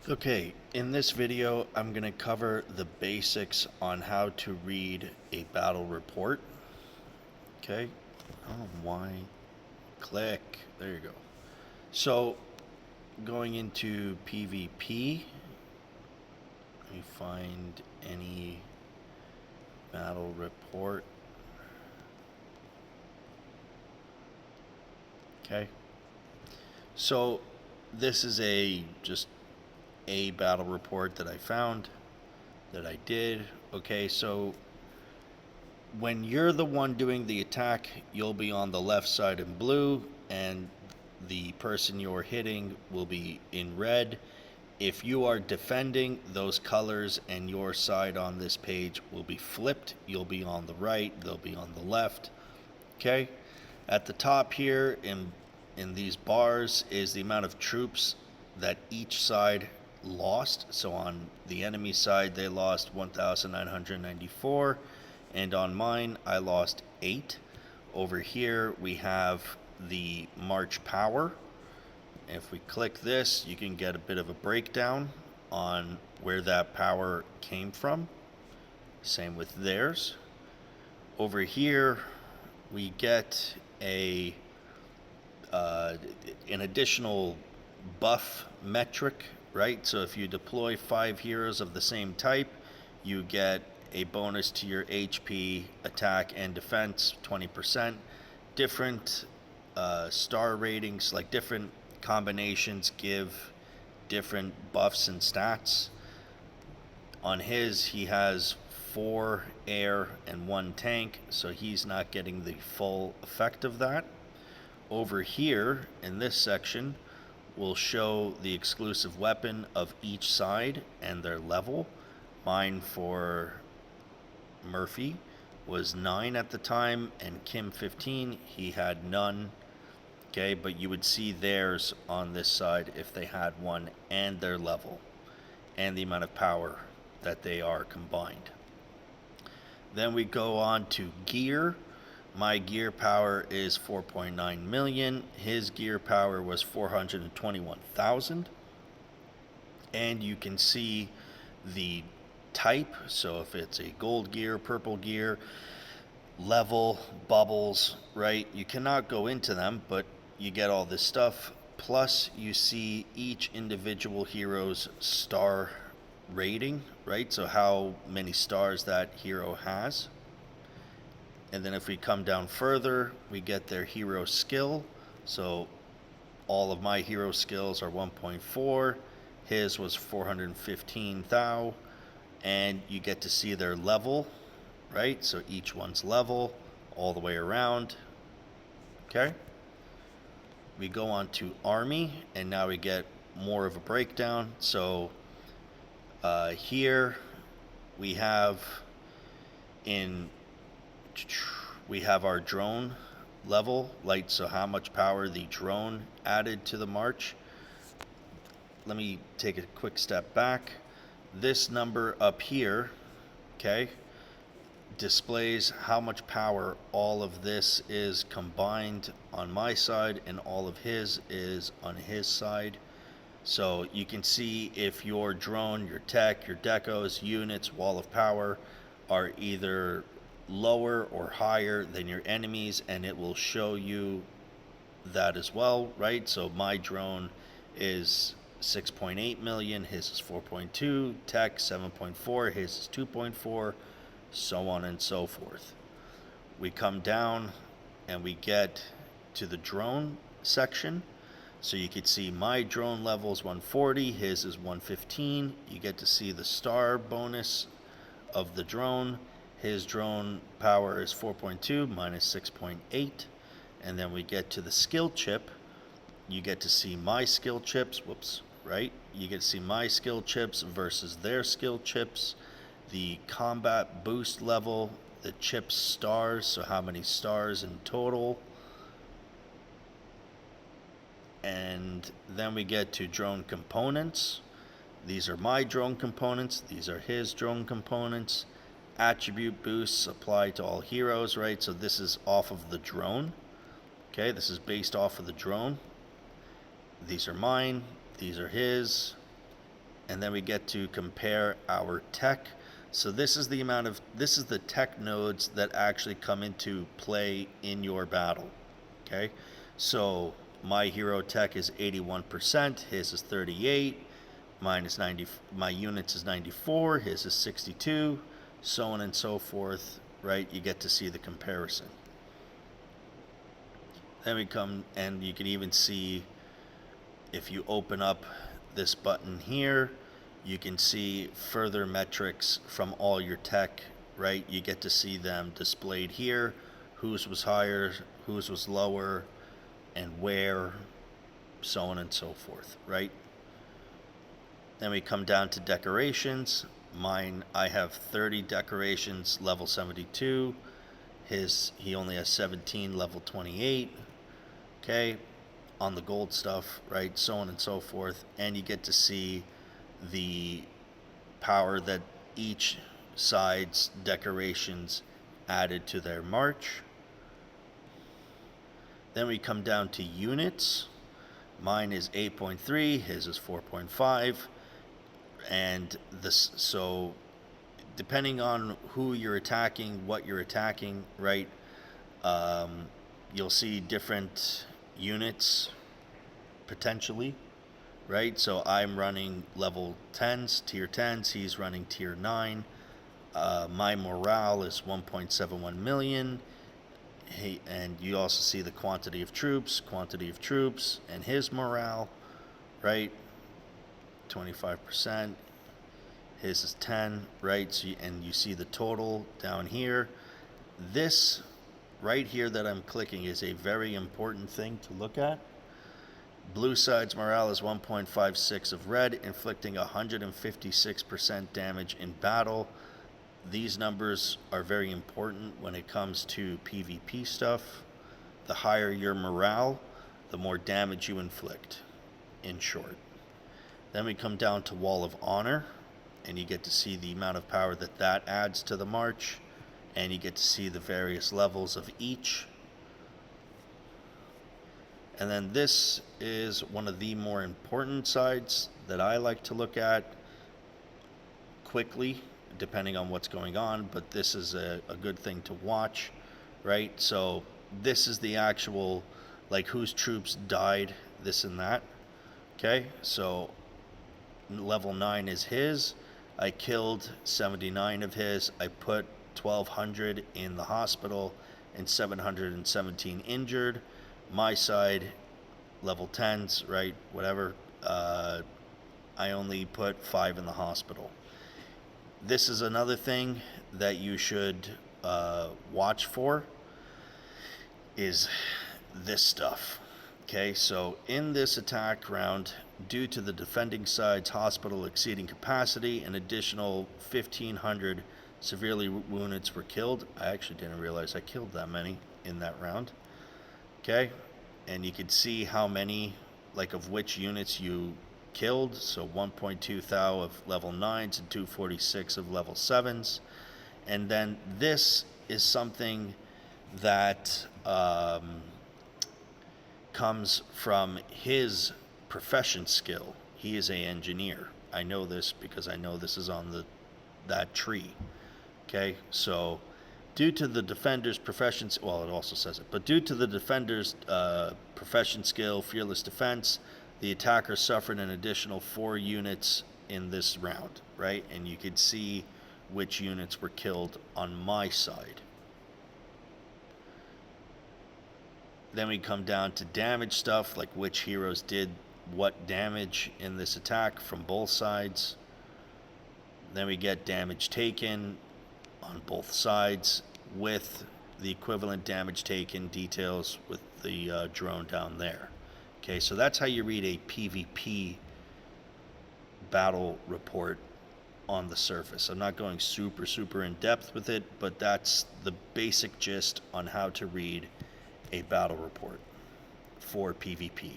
Okay, in this video, I'm going to cover the basics on how to read a battle report. Okay, I don't know why. Click. There you go. So, going into PvP, let me find any battle report. Okay, so this is just a battle report that I found that I did. Okay, so when you're the one doing the attack, you'll be on the left side in blue, and the person you're hitting will be in red. If you are defending, those colors and your side on this page will be flipped. You'll be on the right, they'll be on the left. Okay? At the top here in these bars is the amount of troops that each side lost. So on the enemy side, they lost 1,994, and on mine, I lost 8. Over here, we have the March power. If we click this, you can get a bit of a breakdown on where that power came from. Same with theirs. Over here, we get an additional buff metric, right? So if you deploy 5 heroes of the same type, you get a bonus to your HP, attack, and defense, 20%. Different star ratings, like different combinations, give different buffs and stats. On his, he has 4 air and 1 tank, so he's not getting the full effect of that. Over here in this section, we'll show the exclusive weapon of each side and their level. Mine for Murphy was 9 at the time, and Kim 15. He had none. Okay, but you would see theirs on this side if they had one, and their level and the amount of power that they are combined. Then we go on to gear. My gear power is 4.9 million. His gear power was 421,000. And you can see the type. So if it's a gold gear, purple gear, level, bubbles, right? You cannot go into them, but you get all this stuff. Plus, you see each individual hero's star rating, right? So how many stars that hero has. And then if we come down further, we get their hero skill. So all of my hero skills are 1.4. His was 415,000. And you get to see their level, right? So each one's level all the way around. Okay. We go on to army, and now we get more of a breakdown. So here we have our drone level, like, so how much power the drone added to the march. Let me take a quick step back. This number up here, okay, displays how much power all of this is combined on my side, and all of his is on his side. So you can see if your drone, your tech, your decos, units, wall of power are either lower or higher than your enemies, and it will show you that as well, right? So my drone is 6.8 million, his is 4.2, tech 7.4, his is 2.4, so on and so forth. We come down and we get to the drone section. So you could see my drone level is 140, his is 115. You get to see the star bonus of the drone. His drone power is 4.2, mine is 6.8. And then we get to the skill chip. You get to see my skill chips, right? You get to see my skill chips versus their skill chips, the combat boost level, the chip stars, so how many stars in total. And then we get to drone components. These are my drone components. These are his drone components. Attribute boosts apply to all heroes, right? So this is off of the drone. Okay, this is based off of the drone. These are mine. These are his. and then we get to compare our tech. So this is the tech nodes that actually come into play in your battle. Okay, so my hero tech is 81%, his is 38, mine is 90, my units is 94, his is 62, so on and so forth, right? You get to see the comparison. Then we come, and you can even see, if you open up this button here, you can see further metrics from all your tech, right? You get to see them displayed here, whose was higher, whose was lower, and where, so on and so forth, right? Then we come down to decorations. Mine, I have 30 decorations, level 72. He only has 17, level 28. Okay, on the gold stuff, right? So on and so forth. And you get to see the power that each side's decorations added to their march. Then we come down to units. Mine is 8.3, his is 4.5. And this, so depending on who you're attacking, what you're attacking, right? You'll see different units potentially, right? So I'm running level 10s, tier 10s, he's running tier 9. My morale is 1.71 million. And you also see the quantity of troops, and his morale, right? 25%. His is 10, right? So and you see the total down here. This right here that I'm clicking is a very important thing to look at. Blue side's morale is 1.56 of red, inflicting 156% damage in battle. These numbers are very important when it comes to PvP stuff. The higher your morale, the more damage you inflict, in short. Then we come down to Wall of Honor, and you get to see the amount of power that adds to the march, and you get to see the various levels of each. And then this is one of the more important sides that I like to look at quickly, depending on what's going on, but this is a good thing to watch, right? So this is the actual, like, whose troops died, this and that. Okay, so level 9 is his. I killed 79 of his. I put 1,200 in the hospital and 717 injured. My side, level 10s, right, whatever, I only put 5 in the hospital. This is another thing that you should watch for, is this stuff. Okay, so in this attack round, due to the defending side's hospital exceeding capacity, an additional 1,500 severely wounded were killed. I actually didn't realize I killed that many in that round. Okay, and you can see how many, like, of which units you killed. So 1.2 thou of level 9s and 246 of level 7s. And then this is something that comes from his profession skill. He is an engineer. I know this because I know this is on that tree. Okay, so due to the defender's profession, well, it also says it, but due to the defender's profession skill, fearless defense, the attacker suffered an additional 4 units in this round, right? And you could see which units were killed on my side. Then we come down to damage stuff, like which heroes did what damage in this attack from both sides. Then we get damage taken on both sides with the equivalent damage taken details with the drone down there. Okay, so that's how you read a PvP battle report on the surface. I'm not going super in depth with it, but that's the basic gist on how to read a battle report for PvP.